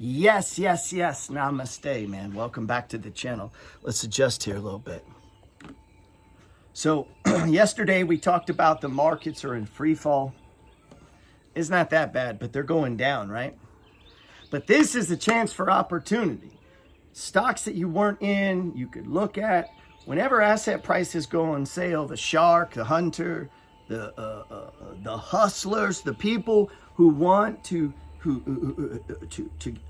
Yes. Namaste, man. Welcome back to the channel. Let's adjust here a little bit. So yesterday we talked about the markets are in free fall. It's not that bad, but they're going down, right? But this is a chance for opportunity. Stocks that you weren't in, you could look at. Whenever asset prices go on sale, the shark, the hunter, the hustlers, the people who want to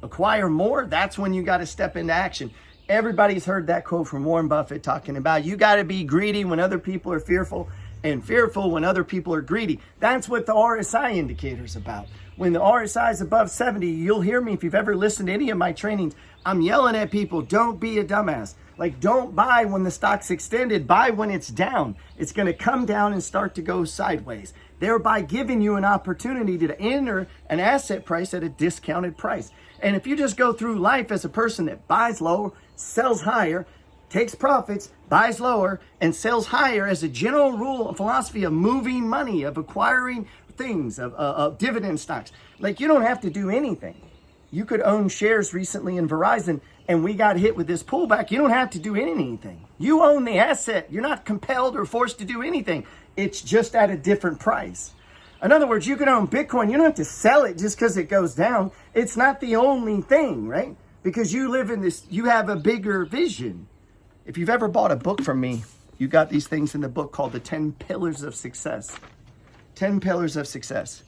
acquire more, that's when you got to step into action. Everybody's heard that quote from Warren Buffett talking about you got to be greedy when other people are fearful and fearful when other people are greedy. That's what the RSI indicator is about. When the RSI is above 70, you'll hear me if you've ever listened to any of my trainings. I'm yelling at people, don't be a dumbass. Like, don't buy when the stock's extended, buy when it's down. It's going to come down and start to go sideways, thereby giving you an opportunity to enter an asset price at a discounted price. And if you just go through life as a person that buys lower, sells higher, takes profits, buys lower, and sells higher as a general rule, a philosophy of moving money, of acquiring things, of dividend stocks, like you don't have to do anything. You could own shares recently in Verizon and we got hit with this pullback. You don't have to do anything. You own the asset. You're not compelled or forced to do anything. It's just at a different price. In other words, you can own Bitcoin. You don't have to sell it just because it goes down. It's not the only thing, right? Because you live in this, you have a bigger vision. If you've ever bought a book from me, you got these things in the book called the 10 Pillars of Success. 10 Pillars of Success.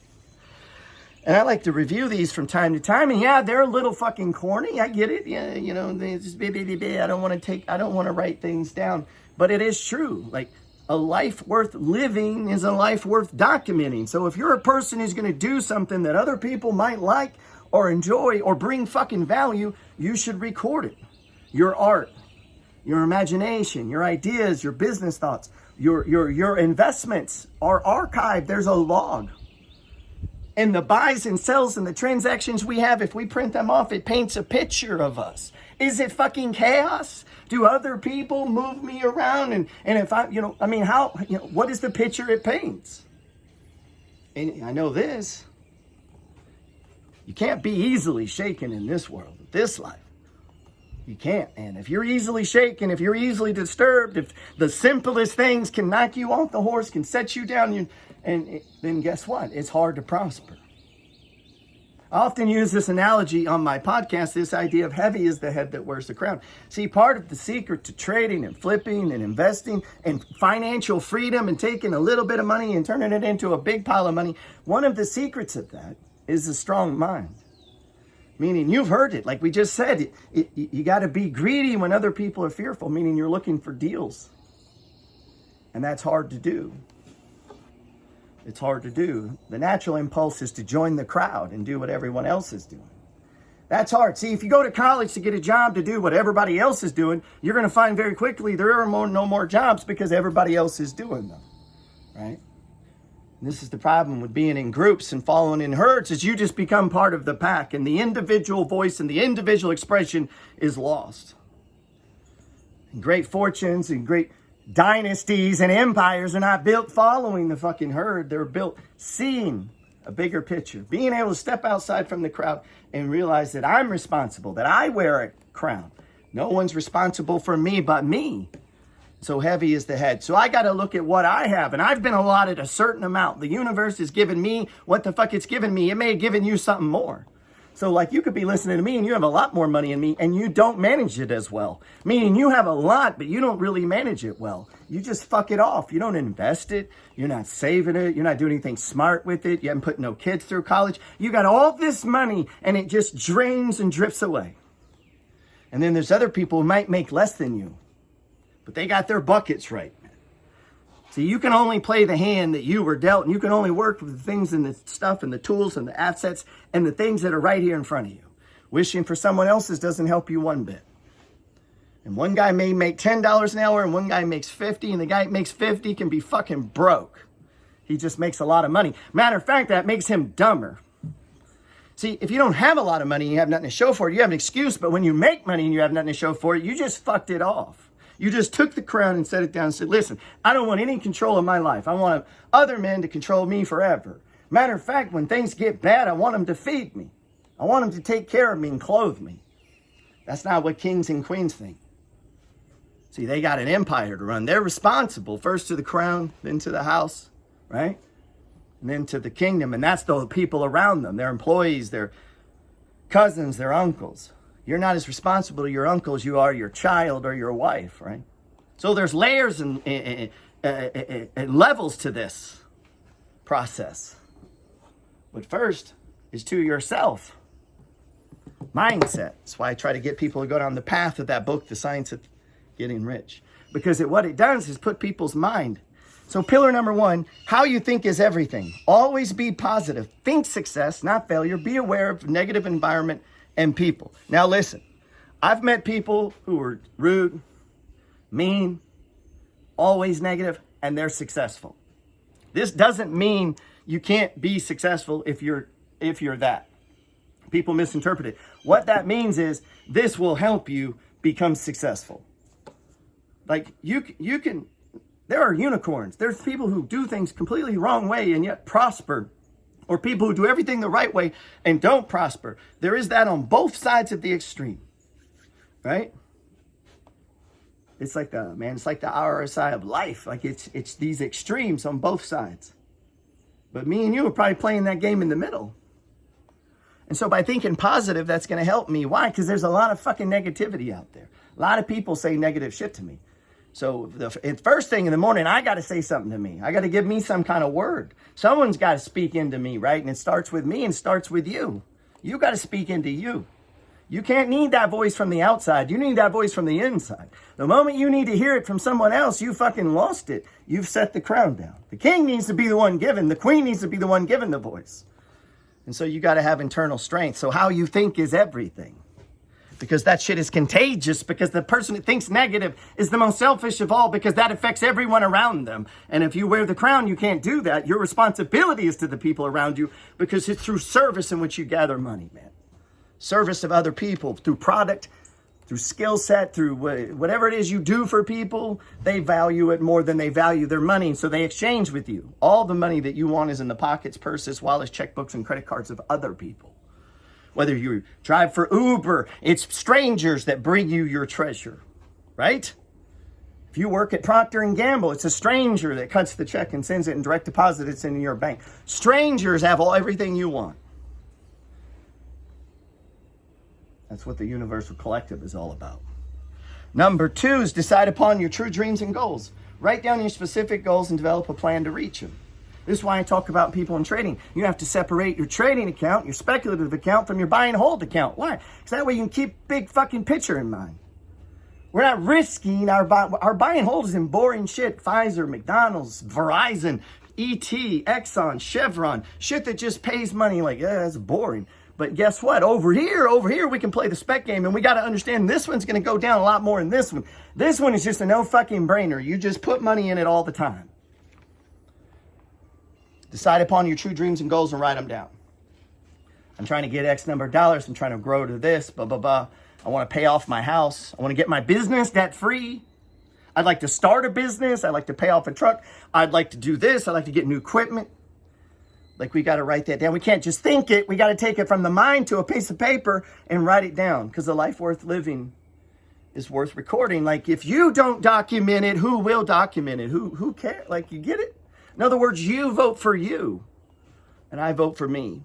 And I like to review these from time to time. And yeah, they're a little fucking corny. I get it. Yeah, you know, they just, I don't want to write things down. But it is true. Like, a life worth living is a life worth documenting. So if you're a person who's going to do something that other people might like or enjoy or bring fucking value, you should record it. Your art, your imagination, your ideas, your business thoughts, your investments are archived. There's a log. And the buys and sells and the transactions we have, if we print them off, it paints a picture of us. Is it fucking chaos? Do other people move me around? And if I, what is the picture it paints? And I know this. You can't be easily shaken in this world, this life. You can't. And if you're easily shaken, if you're easily disturbed, if the simplest things can knock you off the horse, can set you down, then guess what? It's hard to prosper. I often use this analogy on my podcast, this idea of heavy is the head that wears the crown. See, part of the secret to trading and flipping and investing and financial freedom and taking a little bit of money and turning it into a big pile of money, one of the secrets of that is a strong mind. Meaning, you've heard it. Like we just said, you got to be greedy when other people are fearful, meaning you're looking for deals. And that's hard to do. It's hard to do. The natural impulse is to join the crowd and do what everyone else is doing. That's hard. See, if you go to college to get a job to do what everybody else is doing, you're going to find very quickly there are no more jobs because everybody else is doing them, right? And this is the problem with being in groups and following in herds, is you just become part of the pack and the individual voice and the individual expression is lost. And great fortunes and great dynasties and empires are not built following the fucking herd. They're built seeing a bigger picture, being able to step outside from the crowd and realize that I'm responsible, that I wear a crown. No one's responsible for me but me. So heavy is the head. So I got to look at what I have, and I've been allotted a certain amount. The universe has given me what the fuck it's given me. It may have given you something more. So like you could be listening to me and you have a lot more money than me and you don't manage it as well. Meaning you have a lot, but you don't really manage it well. You just fuck it off. You don't invest it. You're not saving it. You're not doing anything smart with it. You haven't put no kids through college. You got all this money and it just drains and drifts away. And then there's other people who might make less than you, but they got their buckets right. See, you can only play the hand that you were dealt, and you can only work with the things and the stuff and the tools and the assets and the things that are right here in front of you. Wishing for someone else's doesn't help you one bit. And one guy may make $10 an hour and one guy makes 50, and the guy that makes 50 can be fucking broke. He just makes a lot of money. Matter of fact, that makes him dumber. See, if you don't have a lot of money and you have nothing to show for it, you have an excuse, but when you make money and you have nothing to show for it, you just fucked it off. You just took the crown and set it down and said, listen, I don't want any control of my life. I want other men to control me forever. Matter of fact, when things get bad, I want them to feed me. I want them to take care of me and clothe me. That's not what kings and queens think. See, they got an empire to run. They're responsible, first to the crown, then to the house, right? And then to the kingdom. And that's the people around them, their employees, their cousins, their uncles. You're not as responsible to your uncle as you are your child or your wife, right? So there's layers and levels to this process. But first is to yourself. Mindset. That's why I try to get people to go down the path of that book, The Science of Getting Rich. Because what it does is put people's mind. So pillar number 1, how you think is everything. Always be positive. Think success, not failure. Be aware of negative environment and people. Now listen, I've met people who are rude, mean, always negative, and they're successful. This doesn't mean you can't be successful if you're that. People misinterpret it. What that means is this will help you become successful. Like you can, there are unicorns. There's people who do things completely wrong way and yet prosper. Or people who do everything the right way and don't prosper. There is that on both sides of the extreme. Right? It's like the RSI of life. Like it's these extremes on both sides. But me and you are probably playing that game in the middle. And so by thinking positive, that's going to help me. Why? Because there's a lot of fucking negativity out there. A lot of people say negative shit to me. So the first thing in the morning, I got to say something to me. I got to give me some kind of word. Someone's got to speak into me, right? And it starts with me and starts with you. You got to speak into you. You can't need that voice from the outside. You need that voice from the inside. The moment you need to hear it from someone else, you fucking lost it. You've set the crown down. The king needs to be the one given. The queen needs to be the one given the voice. And so you got to have internal strength. So how you think is everything. Because that shit is contagious, because the person that thinks negative is the most selfish of all, because that affects everyone around them. And if you wear the crown, you can't do that. Your responsibility is to the people around you, because it's through service in which you gather money, man. Service of other people, through product, through skill set, through whatever it is you do for people, they value it more than they value their money. So they exchange with you. All the money that you want is in the pockets, purses, wallets, checkbooks, and credit cards of other people. Whether you drive for Uber, it's strangers that bring you your treasure, right? If you work at Procter & Gamble, it's a stranger that cuts the check and sends it in direct deposit. It's in your bank. Strangers have everything you want. That's what the universal collective is all about. Number 2 is decide upon your true dreams and goals. Write down your specific goals and develop a plan to reach them. This is why I talk about people in trading. You have to separate your trading account, your speculative account, from your buy and hold account. Why? Because that way you can keep big fucking picture in mind. We're not risking our buy and hold is in boring shit. Pfizer, McDonald's, Verizon, ET, Exxon, Chevron. Shit that just pays money like, yeah, that's boring. But guess what? Over here, we can play the spec game, and we got to understand this one's going to go down a lot more than this one. This one is just a no fucking brainer. You just put money in it all the time. Decide upon your true dreams and goals and write them down. I'm trying to get X number of dollars. I'm trying to grow to this, blah, blah, blah. I want to pay off my house. I want to get my business debt free. I'd like to start a business. I'd like to pay off a truck. I'd like to do this. I'd like to get new equipment. Like, we got to write that down. We can't just think it. We got to take it from the mind to a piece of paper and write it down, because a life worth living is worth recording. Like, if you don't document it, who will document it? Who cares? Like, you get it? In other words, you vote for you, and I vote for me.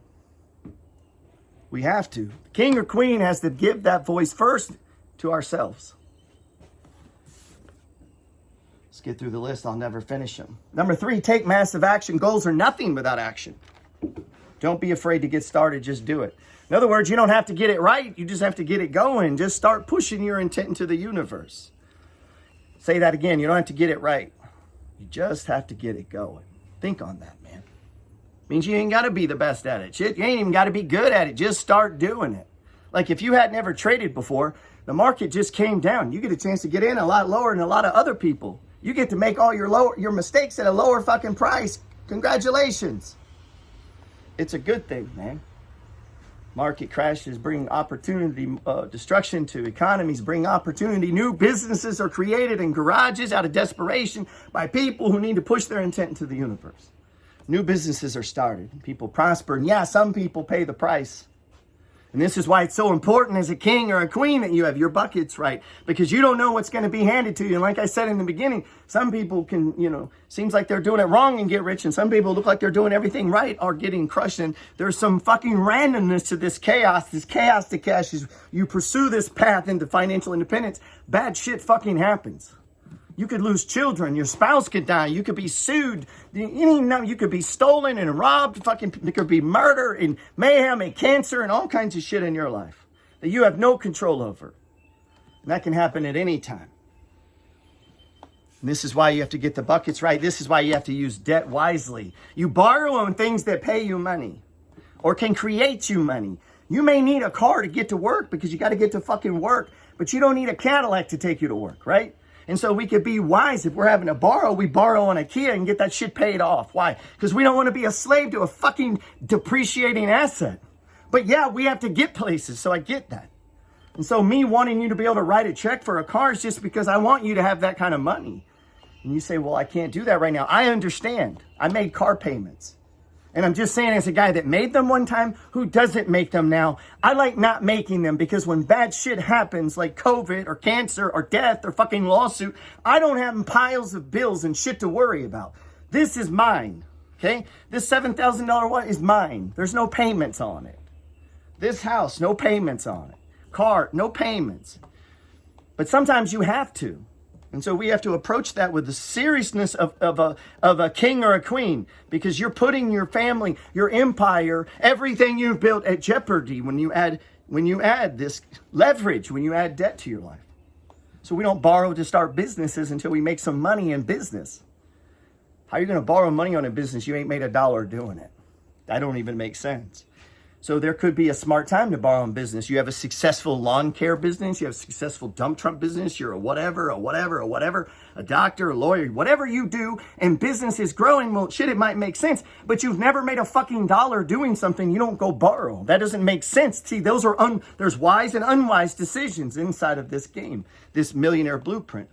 We have to. The king or queen has to give that voice first to ourselves. Let's get through the list. I'll never finish them. Number 3, take massive action. Goals are nothing without action. Don't be afraid to get started. Just do it. In other words, you don't have to get it right. You just have to get it going. Just start pushing your intent into the universe. Say that again. You don't have to get it right. You just have to get it going. Think on that, man. Means you ain't got to be the best at it. Shit, you ain't even got to be good at it. Just start doing it. Like, if you had never traded before, the market just came down. You get a chance to get in a lot lower than a lot of other people. You get to make all your mistakes at a lower fucking price. Congratulations. It's a good thing, man. Market crashes bring opportunity, destruction to economies, bring opportunity. New businesses are created in garages out of desperation by people who need to push their intent into the universe. New businesses are started. People prosper. And yeah, some people pay the price. And this is why it's so important as a king or a queen that you have your buckets right, because you don't know what's going to be handed to you. And like I said in the beginning, some people can, seems like they're doing it wrong and get rich, and some people look like they're doing everything right are getting crushed. And there's some fucking randomness to this chaos to cash. You pursue this path into financial independence, bad shit fucking happens. You could lose children. Your spouse could die. You could be sued. You could be stolen and robbed. There could be murder and mayhem and cancer and all kinds of shit in your life that you have no control over. And that can happen at any time. And this is why you have to get the buckets right. This is why you have to use debt wisely. You borrow on things that pay you money or can create you money. You may need a car to get to work because you got to get to fucking work, but you don't need a Cadillac to take you to work, right? And so we could be wise. If we're having to borrow, we borrow on a Kia and get that shit paid off. Why? Because we don't want to be a slave to a fucking depreciating asset. But yeah, we have to get places, so I get that. And so me wanting you to be able to write a check for a car is just because I want you to have that kind of money. And you say, well, I can't do that right now. I understand. I made car payments. And I'm just saying, as a guy that made them one time, who doesn't make them now, I like not making them, because when bad shit happens, like COVID or cancer or death or fucking lawsuit, I don't have piles of bills and shit to worry about. This is mine, okay? This $7,000 one is mine. There's no payments on it. This house, no payments on it. Car, no payments. But sometimes you have to. And so we have to approach that with the seriousness of a king or a queen, because you're putting your family, your empire, everything you've built at jeopardy when you add this leverage, when you add debt to your life. So we don't borrow to start businesses until we make some money in business. How are you going to borrow money on a business you ain't made a dollar doing it? That don't even make sense. So there could be a smart time to borrow in business. You have a successful lawn care business. You have a successful dump truck business. You're a whatever, a doctor, a lawyer, whatever you do, and business is growing. Well, shit, it might make sense, but you've never made a fucking dollar doing something. You don't go borrow. That doesn't make sense. See, there's wise and unwise decisions inside of this game, this millionaire blueprint.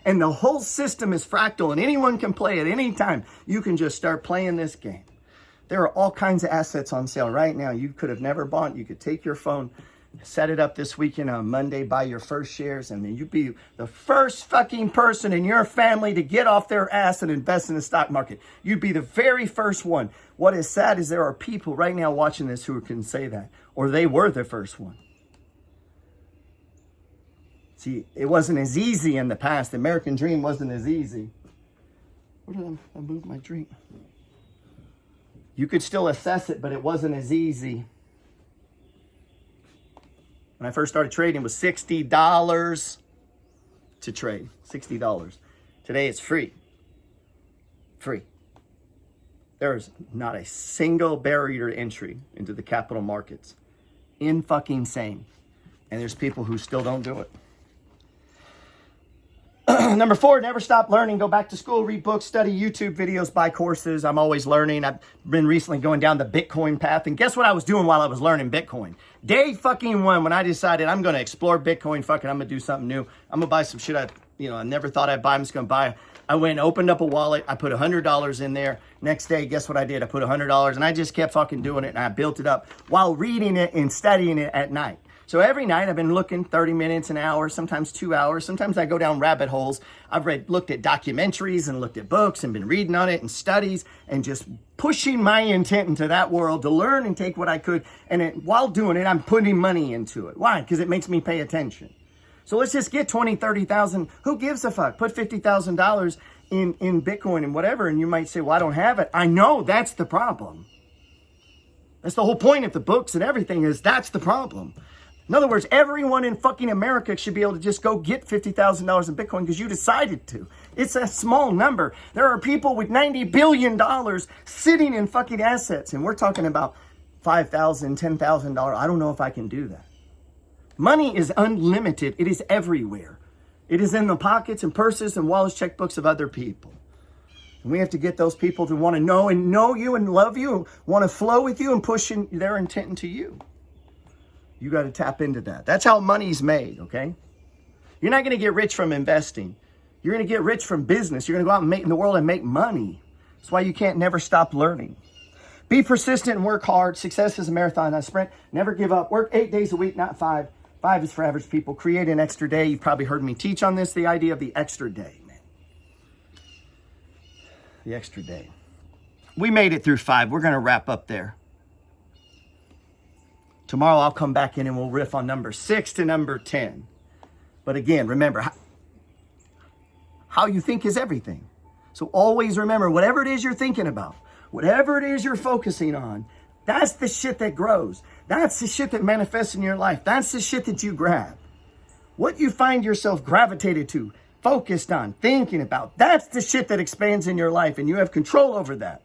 And the whole system is fractal, and anyone can play at any time. You can just start playing this game. There are all kinds of assets on sale right now you could have never bought. You could take your phone, set it up this weekend on Monday, buy your first shares, and then you'd be the first fucking person in your family to get off their ass and invest in the stock market. You'd be the very first one. What is sad is there are people right now watching this who can say that, or they were the first one. See, it wasn't as easy in the past. The American dream wasn't as easy. Where did I move my drink? You could still assess it, but it wasn't as easy. When I first started trading, it was $60 to trade. $60. Today it's free. Free. There is not a single barrier to entry into the capital markets. Insane. And there's people who still don't do it. Number 4, never stop learning. Go back to school, read books, study YouTube videos, buy courses. I'm always learning. I've been recently going down the Bitcoin path. And guess what I was doing while I was learning Bitcoin? Day fucking one, when I decided I'm going to explore Bitcoin, fucking I'm going to do something new. I'm going to buy some shit I never thought I'd buy. I'm just going to buy. I went and opened up a wallet. I put $100 in there. Next day, guess what I did? I put $100 and I just kept fucking doing it. And I built it up while reading it and studying it at night. So every night I've been looking 30 minutes, an hour, sometimes 2 hours. Sometimes I go down rabbit holes. I've looked at documentaries and looked at books and been reading on it and studies and just pushing my intent into that world to learn and take what I could. And while doing it, I'm putting money into it. Why? Because it makes me pay attention. So let's just get 20, 30,000. Who gives a fuck? Put $50,000 in Bitcoin and whatever. And you might say, well, I don't have it. I know that's the problem. That's the whole point of the books and everything, is that's the problem. In other words, everyone in fucking America should be able to just go get $50,000 in Bitcoin because you decided to. It's a small number. There are people with $90 billion sitting in fucking assets, and we're talking about $5,000, $10,000. I don't know if I can do that. Money is unlimited. It is everywhere. It is in the pockets and purses and wallets, checkbooks of other people. And we have to get those people to want to know you and love you, and want to flow with you and push their intent into you. You got to tap into that. That's how money's made, okay? You're not going to get rich from investing. You're going to get rich from business. You're going to go out and make in the world and make money. That's why you can't never stop learning. Be persistent and work hard. Success is a marathon, not a sprint. Never give up. Work 8 days a week, not 5. 5 is for average people. Create an extra day. You probably heard me teach on this, the idea of the extra day, man. The extra day. We made it through 5. We're going to wrap up there. Tomorrow I'll come back in and we'll riff on number 6 to number 10. But again, remember, how you think is everything. So always remember, whatever it is you're thinking about, whatever it is you're focusing on, that's the shit that grows. That's the shit that manifests in your life. That's the shit that you grab. What you find yourself gravitated to, focused on, thinking about, that's the shit that expands in your life, and you have control over that.